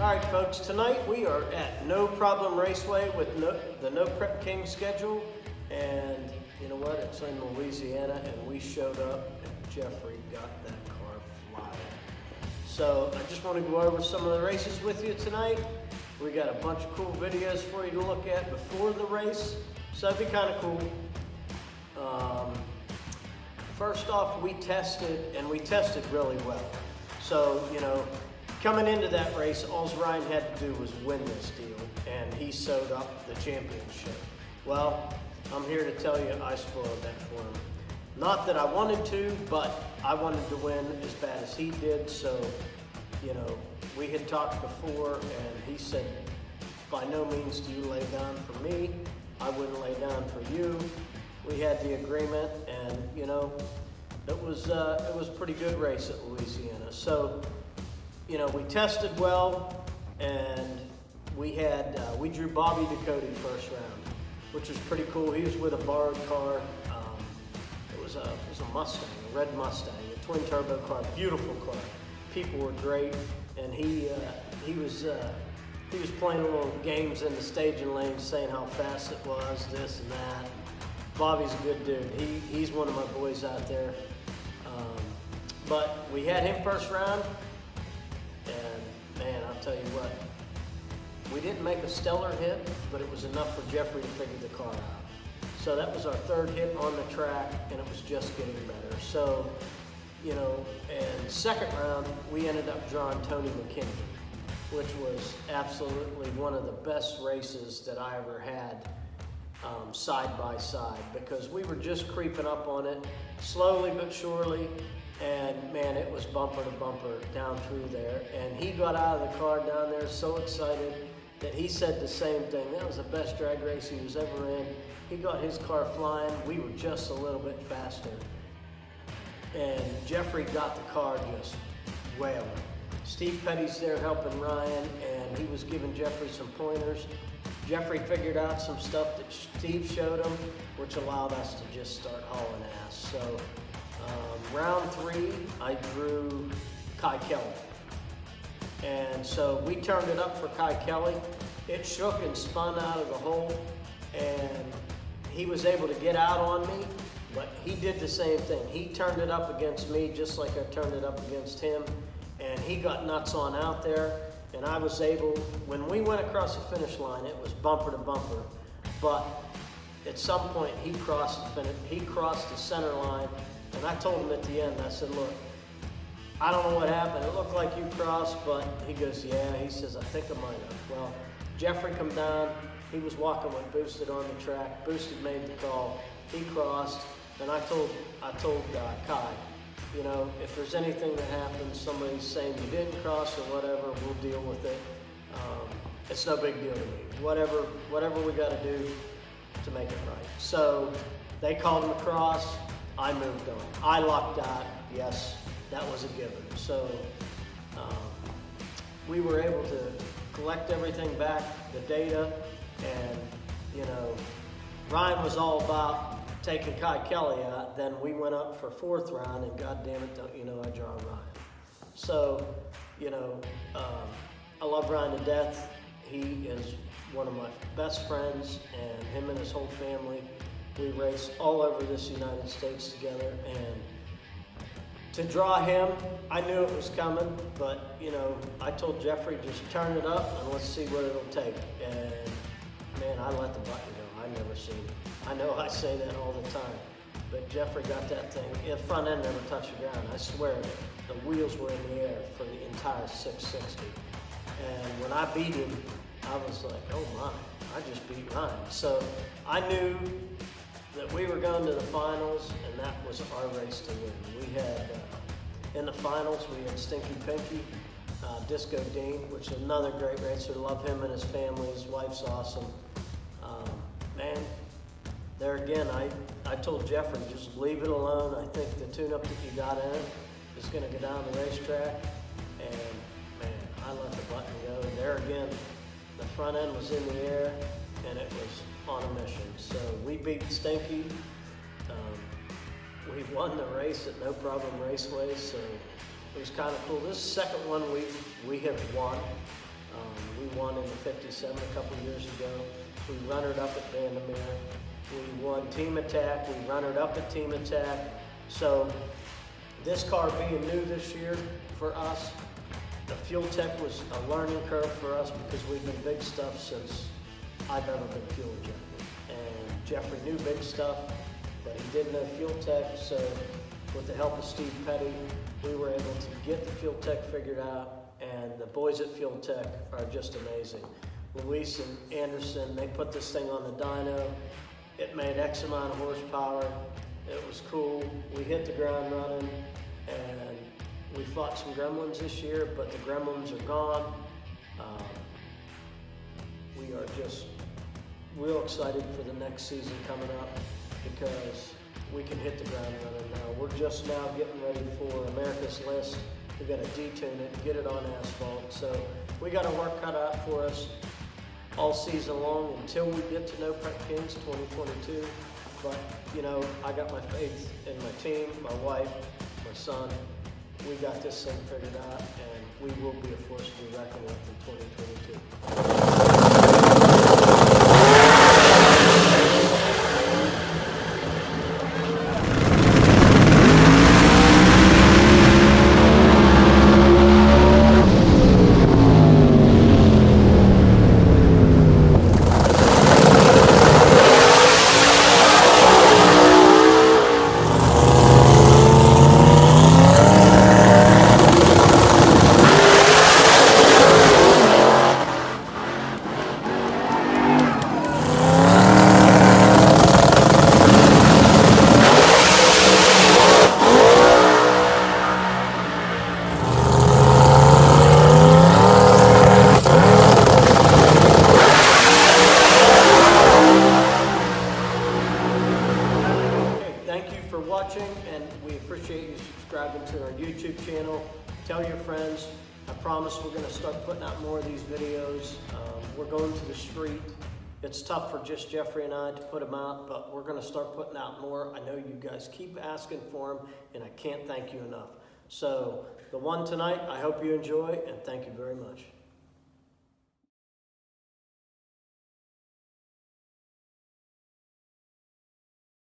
All right, folks, tonight we are at No Problem Raceway with the No Prep King schedule. And you know what? It's in Louisiana, and we showed up, and Jeffrey got that car flying. So I just want to go over some of the races with you tonight. We got a bunch of cool videos for you to look at before the race, so that'd be kind of cool. First off, we tested, and we tested really well. So, you know, coming into that race, all Ryan had to do was win this deal, and he sewed up the championship. Well, I'm here to tell you I spoiled that for him. Not that I wanted to, but I wanted to win as bad as he did. So, you know, we had talked before, and he said, by no means do you lay down for me. I wouldn't lay down for you. We had the agreement, and you know, it was a pretty good race at Louisiana. So, you know, we tested well, and we drew Bobby Ducote first round, which was pretty cool. He was with a borrowed car. It was a Mustang, a red Mustang, a twin turbo car, beautiful car. People were great, and he was playing little games in the staging lane, saying how fast it was, this and that. Bobby's a good dude. He's one of my boys out there. But we had him first round, and man, I'll tell you what, we didn't make a stellar hit, but it was enough for Jeffrey to figure the car out. So that was our third hit on the track, and it was just getting better. So, you know, and second round, we ended up drawing Tony McKinney, which was absolutely one of the best races that I ever had side by side, because we were just creeping up on it slowly but surely. And man, it was bumper to bumper down through there. And he got out of the car down there so excited that he said the same thing. That was the best drag race he was ever in. He got his car flying. We were just a little bit faster. And Jeffrey got the car just wailing. Steve Petty's there helping Ryan, and he was giving Jeffrey some pointers. Jeffrey figured out some stuff that Steve showed him, which allowed us to just start hauling ass. So round 3, I drew Kai Kelly. And so we turned it up for Kai Kelly. It shook and spun out of the hole, and he was able to get out on me, but he did the same thing. He turned it up against me just like I turned it up against him, and he got nuts on out there, and I was able, when we went across the finish line, it was bumper to bumper, but at some point he crossed the center line. And I told him at the end, I said, look, I don't know what happened. It looked like you crossed, but he goes, yeah. He says, I think I might have. Well, Jeffrey come down. He was walking with Boosted on the track. Boosted made the call. He crossed. And I told Kai, you know, if there's anything that happens, somebody's saying you didn't cross or whatever, we'll deal with it. It's no big deal to me. Whatever we got to do to make it right. So they called him across. I moved on. I locked out. Yes, that was a given. So we were able to collect everything back, the data, and you know, Ryan was all about taking Kai Kelly out. Then we went up for 4th round, and God damn it, don't you know I draw Ryan. So, you know, I love Ryan to death. He is one of my best friends, and him and his whole family. We race all over this United States together, and to draw him, I knew it was coming, but you know, I told Jeffrey, just turn it up and let's see what it'll take. And man, I let the button go. I never seen it. I know I say that all the time, but Jeffrey got that thing. The front end never touched the ground. I swear, the wheels were in the air for the entire 660. And when I beat him, I was like, oh my, I just beat Ryan. So I knew that we were going to the finals, and that was our race to win. We had, in the finals, we had Stinky Pinky, Disco Dean, which is another great racer. Love him and his family. His wife's awesome. Man, there again, I told Jeffrey, just leave it alone. I think the tune-up that you got in it is going to go down the racetrack. And man, I let the button go. There again, the front end was in the air, and it was on a mission. So we beat Stinky. We won the race at No Problem Raceway, so it was kind of cool. This is the second one we have won. We won in the 57 a couple years ago. We runnered up at Vandermeer. We won Team Attack. We runnered up at Team Attack. So this car being new this year for us, the fuel tech was a learning curve for us because we've been big stuff since I've ever been fuel injected. And Jeffrey knew big stuff, but he didn't know fuel tech. So with the help of Steve Petty, we were able to get the fuel tech figured out. And the boys at Fuel Tech are just amazing. Luis and Anderson, they put this thing on the dyno. It made X amount of horsepower. It was cool. We hit the ground running, and we fought some gremlins this year, but the gremlins are gone. We are just real excited for the next season coming up because we can hit the ground running now. We're just now getting ready for America's List. We got to detune it, get it on asphalt. So we got our work cut out for us all season long until we get to No Prep Kings 2022. But, you know, I got my faith in my team, my wife, my son. We got this thing figured out, and we will be a force to be reckoned with in 2022. Watching, and we appreciate you subscribing to our YouTube channel. Tell your friends. I promise we're going to start putting out more of these videos. We're going to the street. It's tough for just Jeffrey and I to put them out, but we're going to start putting out more. I know you guys keep asking for them, and I can't thank you enough. So the one tonight, I hope you enjoy, and thank you very much.